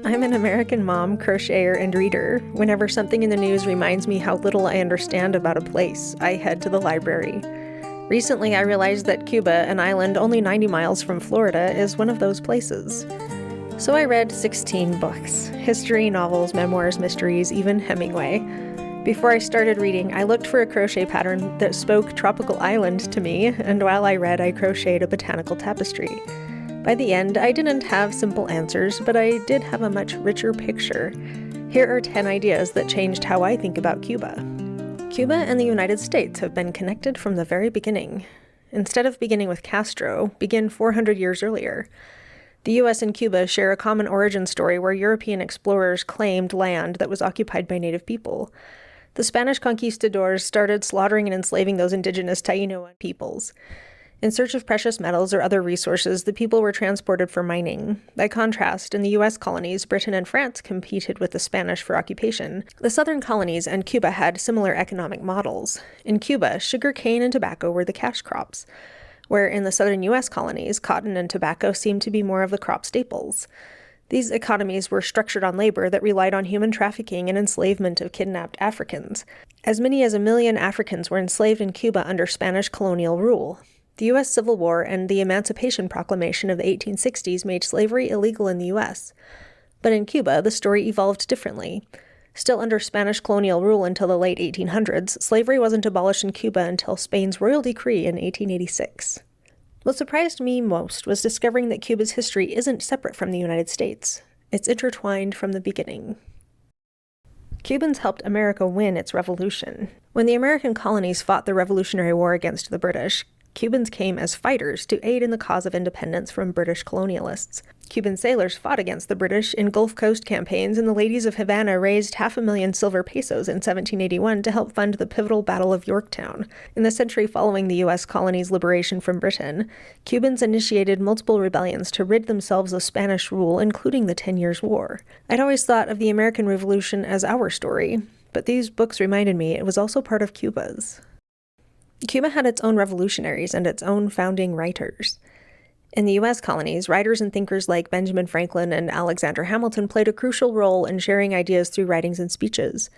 I'm an American mom, crocheter, and reader. Whenever something in the news reminds me how little I understand about a place, I head to the library. Recently, I realized that Cuba, an island only 90 miles from Florida, is one of those places. So I read 16 books: history, novels, memoirs, mysteries, even Hemingway. Before I started reading, I looked for a crochet pattern that spoke tropical island to me, and while I read, I crocheted a botanical tapestry. By the end, I didn't have simple answers, but I did have a much richer picture. Here are 10 ideas that changed how I think about Cuba. Cuba and the United States have been connected from the very beginning. Instead of beginning with Castro, begin 400 years earlier. The US and Cuba share a common origin story where European explorers claimed land that was occupied by native people. The Spanish conquistadors started slaughtering and enslaving those indigenous Taino peoples. In search of precious metals or other resources, the people were transported for mining. By contrast, in the U.S. colonies, Britain and France competed with the Spanish for occupation. The southern colonies and Cuba had similar economic models. In Cuba, sugar cane and tobacco were the cash crops, where in the southern U.S. colonies, cotton and tobacco seemed to be more of the crop staples. These economies were structured on labor that relied on human trafficking and enslavement of kidnapped Africans. As many as 1 million Africans were enslaved in Cuba under Spanish colonial rule. The U.S. Civil War and the Emancipation Proclamation of the 1860s made slavery illegal in the U.S. But in Cuba, the story evolved differently. Still under Spanish colonial rule until the late 1800s, slavery wasn't abolished in Cuba until Spain's royal decree in 1886. What surprised me most was discovering that Cuba's history isn't separate from the United States. It's intertwined from the beginning. Cubans helped America win its revolution. When the American colonies fought the Revolutionary War against the British, Cubans came as fighters to aid in the cause of independence from British colonialists. Cuban sailors fought against the British in Gulf Coast campaigns, and the ladies of Havana raised 500,000 silver pesos in 1781 to help fund the pivotal Battle of Yorktown. In the century following the U.S. colonies' liberation from Britain, Cubans initiated multiple rebellions to rid themselves of Spanish rule, including the 10 Years' War. I'd always thought of the American Revolution as our story, but these books reminded me it was also part of Cuba's. Cuba had its own revolutionaries and its own founding writers. In the U.S. colonies, writers and thinkers like Benjamin Franklin and Alexander Hamilton played a crucial role in sharing ideas through writings and speeches.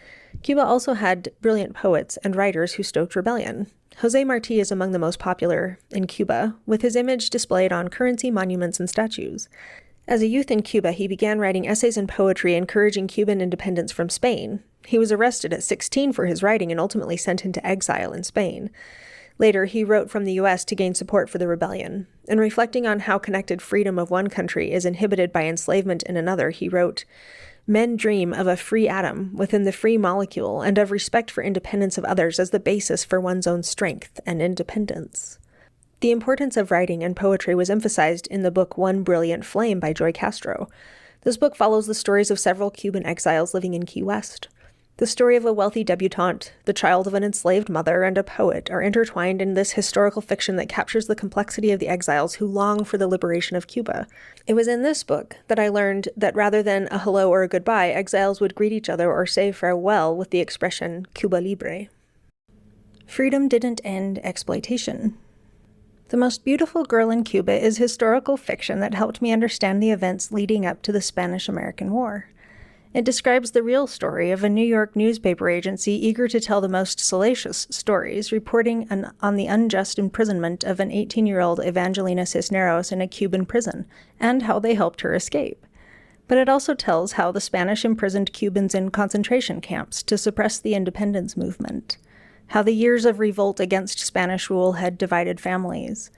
Cuba also had brilliant poets and writers who stoked rebellion. José Martí is among the most popular in Cuba, with his image displayed on currency, monuments, and statues. As a youth in Cuba, he began writing essays and poetry encouraging Cuban independence from Spain. He was arrested at 16 for his writing and ultimately sent into exile in Spain. Later, he wrote from the U.S. to gain support for the rebellion. In reflecting on how connected freedom of one country is inhibited by enslavement in another, he wrote, "Men dream of a free atom within the free molecule and of respect for independence of others as the basis for one's own strength and independence." The importance of writing and poetry was emphasized in the book One Brilliant Flame by Joy Castro. This book follows the stories of several Cuban exiles living in Key West. The story of a wealthy debutante, the child of an enslaved mother, and a poet are intertwined in this historical fiction that captures the complexity of the exiles who long for the liberation of Cuba. It was in this book that I learned that rather than a hello or a goodbye, exiles would greet each other or say farewell with the expression Cuba Libre. Freedom didn't end exploitation. The Most Beautiful Girl in Cuba is historical fiction that helped me understand the events leading up to the Spanish-American War. It describes the real story of a New York newspaper agency eager to tell the most salacious stories, reporting on the unjust imprisonment of an 18-year-old Evangelina Cisneros in a Cuban prison, and how they helped her escape. But it also tells how the Spanish imprisoned Cubans in concentration camps to suppress the independence movement, how the years of revolt against Spanish rule had divided families.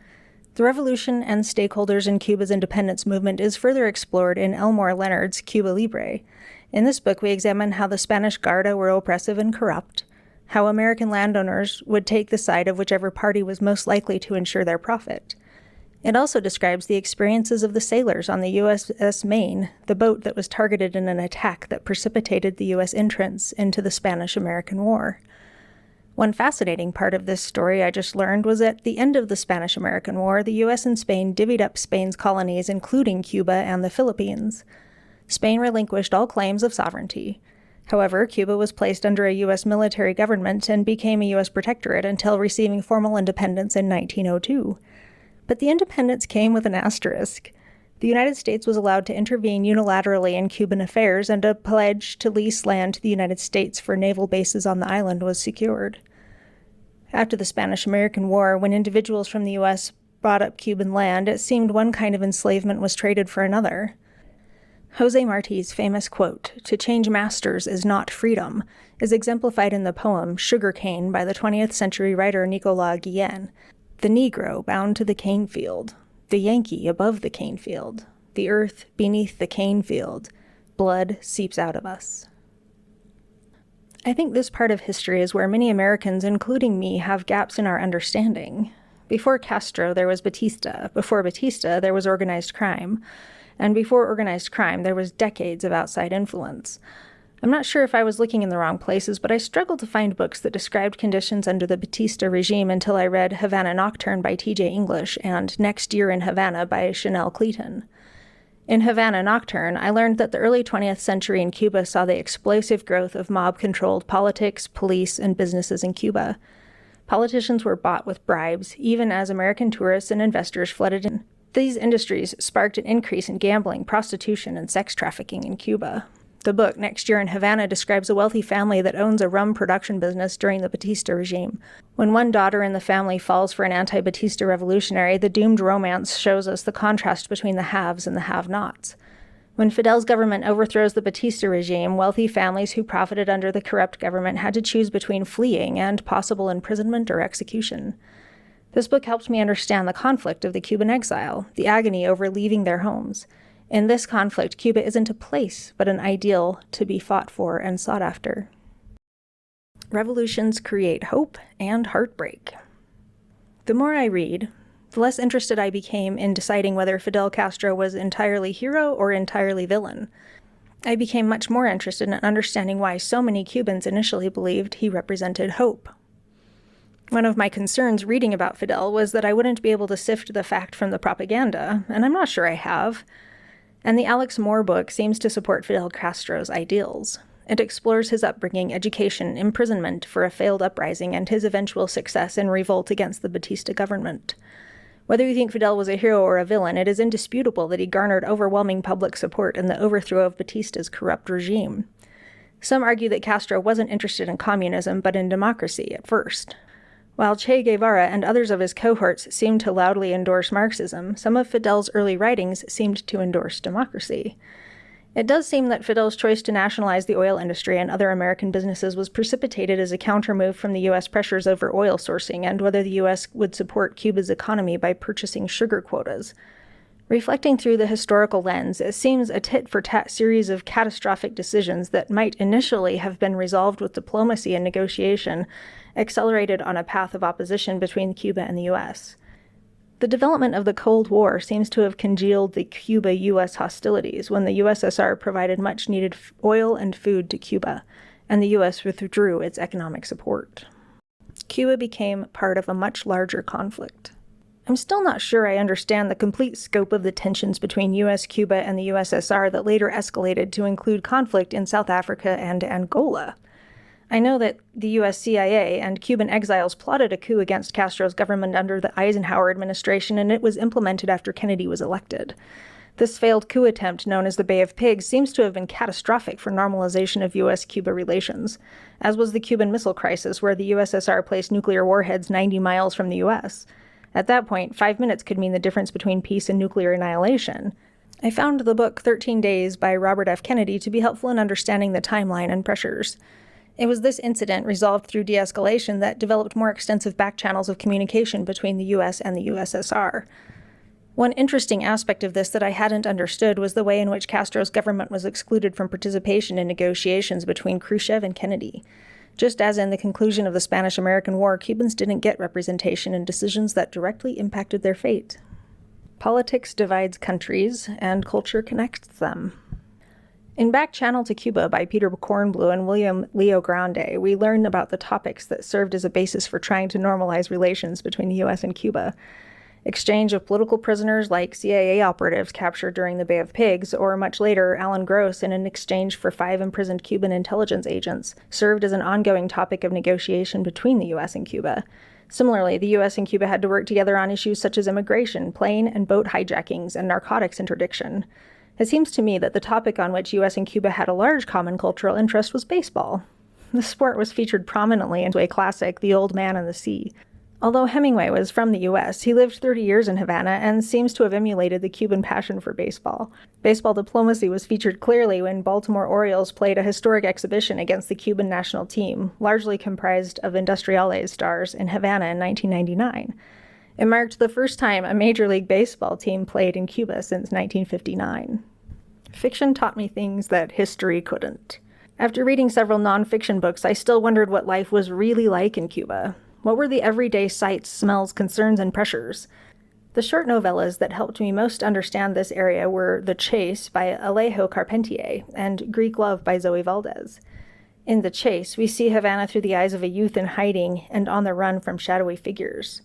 The revolution and stakeholders in Cuba's independence movement is further explored in Elmore Leonard's Cuba Libre. In this book, we examine how the Spanish Guardia were oppressive and corrupt, how American landowners would take the side of whichever party was most likely to ensure their profit. It also describes the experiences of the sailors on the USS Maine, the boat that was targeted in an attack that precipitated the U.S. entrance into the Spanish-American War. One fascinating part of this story I just learned was at the end of the Spanish-American War, the U.S. and Spain divvied up Spain's colonies, including Cuba and the Philippines. Spain relinquished all claims of sovereignty. However, Cuba was placed under a U.S. military government and became a U.S. protectorate until receiving formal independence in 1902. But the independence came with an asterisk. The United States was allowed to intervene unilaterally in Cuban affairs, and a pledge to lease land to the United States for naval bases on the island was secured. After the Spanish-American War, when individuals from the U.S. bought up Cuban land, it seemed one kind of enslavement was traded for another. Jose Marti's famous quote, "To change masters is not freedom," is exemplified in the poem Sugar Cane by the 20th century writer Nicolas Guillen. The Negro bound to the cane field, the Yankee above the cane field, the earth beneath the cane field, blood seeps out of us. I think this part of history is where many Americans, including me, have gaps in our understanding. Before Castro, there was Batista. Before Batista, there was organized crime. And before organized crime, there was decades of outside influence. I'm not sure if I was looking in the wrong places, but I struggled to find books that described conditions under the Batista regime until I read Havana Nocturne by T.J. English and Next Year in Havana by Chanel Cleaton. In Havana Nocturne, I learned that the early 20th century in Cuba saw the explosive growth of mob-controlled politics, police, and businesses in Cuba. Politicians were bought with bribes, even as American tourists and investors flooded in. These industries sparked an increase in gambling, prostitution, and sex trafficking in Cuba. The book, Next Year in Havana, describes a wealthy family that owns a rum production business during the Batista regime. When one daughter in the family falls for an anti-Batista revolutionary, the doomed romance shows us the contrast between the haves and the have-nots. When Fidel's government overthrows the Batista regime, wealthy families who profited under the corrupt government had to choose between fleeing and possible imprisonment or execution. This book helped me understand the conflict of the Cuban exile, the agony over leaving their homes. In this conflict, Cuba isn't a place, but an ideal to be fought for and sought after. Revolutions create hope and heartbreak. The more I read, the less interested I became in deciding whether Fidel Castro was entirely hero or entirely villain. I became much more interested in understanding why so many Cubans initially believed he represented hope. One of my concerns reading about Fidel was that I wouldn't be able to sift the fact from the propaganda, and I'm not sure I have. And the Alex Moore book seems to support Fidel Castro's ideals. It explores his upbringing, education, imprisonment for a failed uprising, and his eventual success in revolt against the Batista government. Whether you think Fidel was a hero or a villain, it is indisputable that he garnered overwhelming public support in the overthrow of Batista's corrupt regime. Some argue that Castro wasn't interested in communism, but in democracy at first. While Che Guevara and others of his cohorts seemed to loudly endorse Marxism, some of Fidel's early writings seemed to endorse democracy. It does seem that Fidel's choice to nationalize the oil industry and other American businesses was precipitated as a countermove from the U.S. pressures over oil sourcing and whether the U.S. would support Cuba's economy by purchasing sugar quotas. Reflecting through the historical lens, it seems a tit-for-tat series of catastrophic decisions that might initially have been resolved with diplomacy and negotiation, accelerated on a path of opposition between Cuba and the U.S. The development of the Cold War seems to have congealed the Cuba-U.S. hostilities when the USSR provided much-needed oil and food to Cuba, and the U.S. withdrew its economic support. Cuba became part of a much larger conflict. I'm still not sure I understand the complete scope of the tensions between U.S., Cuba, and the USSR that later escalated to include conflict in South Africa and Angola. I know that the U.S. CIA and Cuban exiles plotted a coup against Castro's government under the Eisenhower administration, and it was implemented after Kennedy was elected. This failed coup attempt, known as the Bay of Pigs, seems to have been catastrophic for normalization of U.S.-Cuba relations, as was the Cuban Missile Crisis, where the USSR placed nuclear warheads 90 miles from the U.S. At that point, 5 minutes could mean the difference between peace and nuclear annihilation. I found the book 13 Days by Robert F. Kennedy to be helpful in understanding the timeline and pressures. It was this incident, resolved through de-escalation, that developed more extensive back channels of communication between the U.S. and the USSR. One interesting aspect of this that I hadn't understood was the way in which Castro's government was excluded from participation in negotiations between Khrushchev and Kennedy. Just as in the conclusion of the Spanish-American War, Cubans didn't get representation in decisions that directly impacted their fate. Politics divides countries, and culture connects them. In Back Channel to Cuba by Peter Kornblue and William Leo Grande, we learn about the topics that served as a basis for trying to normalize relations between the U.S. and Cuba. Exchange of political prisoners like CIA operatives captured during the Bay of Pigs, or much later, Alan Gross in an exchange for 5 imprisoned Cuban intelligence agents, served as an ongoing topic of negotiation between the U.S. and Cuba. Similarly, the US and Cuba had to work together on issues such as immigration, plane and boat hijackings, and narcotics interdiction. It seems to me that the topic on which US and Cuba had a large common cultural interest was baseball. The sport was featured prominently in a classic, The Old Man and the Sea. Although Hemingway was from the US, he lived 30 years in Havana and seems to have emulated the Cuban passion for baseball. Baseball diplomacy was featured clearly when Baltimore Orioles played a historic exhibition against the Cuban national team, largely comprised of Industriales stars, in Havana in 1999. It marked the first time a Major League Baseball team played in Cuba since 1959. Fiction taught me things that history couldn't. After reading several nonfiction books, I still wondered what life was really like in Cuba. What were the everyday sights, smells, concerns, and pressures? The short novellas that helped me most understand this area were The Chase by Alejo Carpentier and Greek Love by Zoe Valdez. In The Chase, we see Havana through the eyes of a youth in hiding and on the run from shadowy figures.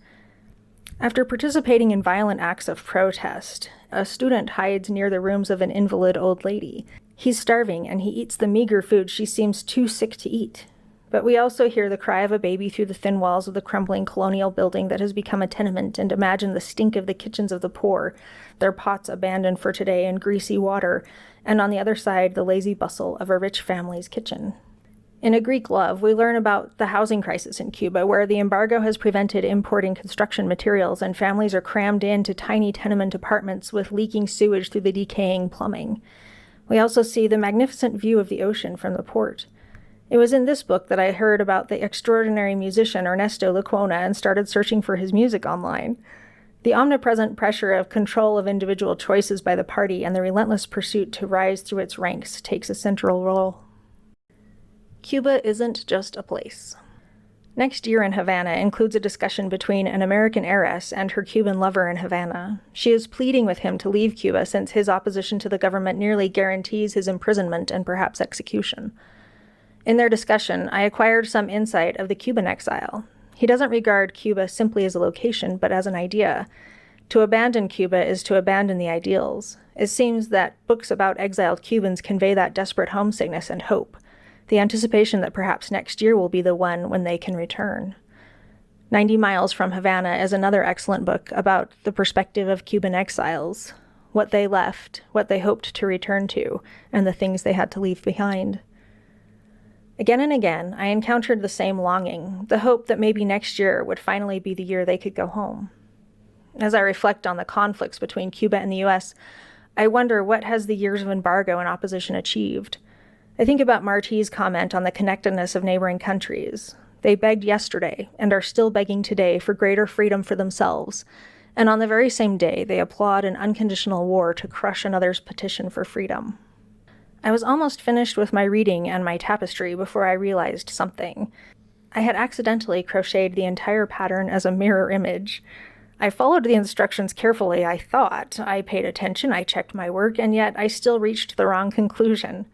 After participating in violent acts of protest, a student hides near the rooms of an invalid old lady. He's starving, and he eats the meager food she seems too sick to eat. But we also hear the cry of a baby through the thin walls of the crumbling colonial building that has become a tenement, and imagine the stink of the kitchens of the poor, their pots abandoned for today in greasy water, and on the other side, the lazy bustle of a rich family's kitchen. In A Greek Love, we learn about the housing crisis in Cuba, where the embargo has prevented importing construction materials, and families are crammed into tiny tenement apartments with leaking sewage through the decaying plumbing. We also see the magnificent view of the ocean from the port. It was in this book that I heard about the extraordinary musician Ernesto Lecuona and started searching for his music online. The omnipresent pressure of control of individual choices by the party and the relentless pursuit to rise through its ranks takes a central role. Cuba isn't just a place. Next Year in Havana includes a discussion between an American heiress and her Cuban lover in Havana. She is pleading with him to leave Cuba since his opposition to the government nearly guarantees his imprisonment and perhaps execution. In their discussion, I acquired some insight of the Cuban exile. He doesn't regard Cuba simply as a location, but as an idea. To abandon Cuba is to abandon the ideals. It seems that books about exiled Cubans convey that desperate homesickness and hope, the anticipation that perhaps next year will be the one when they can return. 90 Miles from Havana is another excellent book about the perspective of Cuban exiles, what they left, what they hoped to return to, and the things they had to leave behind. Again and again, I encountered the same longing, the hope that maybe next year would finally be the year they could go home. As I reflect on the conflicts between Cuba and the US, I wonder what has the years of embargo and opposition achieved. I think about Marti's comment on the connectedness of neighboring countries. They begged yesterday and are still begging today for greater freedom for themselves, and on the very same day they applaud an unconditional war to crush another's petition for freedom. I was almost finished with my reading and my tapestry before I realized something. I had accidentally crocheted the entire pattern as a mirror image. I followed the instructions carefully, I thought. I paid attention, I checked my work, and yet I still reached the wrong conclusion.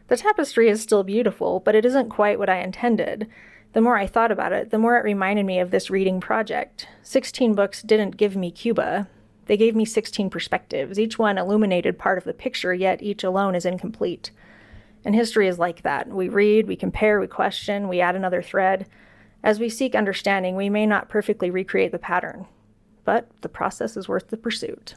The tapestry is still beautiful, but it isn't quite what I intended. The more I thought about it, the more it reminded me of this reading project. 16 books didn't give me Cuba. They gave me 16 perspectives. Each one illuminated part of the picture, yet each alone is incomplete. And history is like that. We read, we compare, we question, we add another thread. As we seek understanding, we may not perfectly recreate the pattern, but the process is worth the pursuit.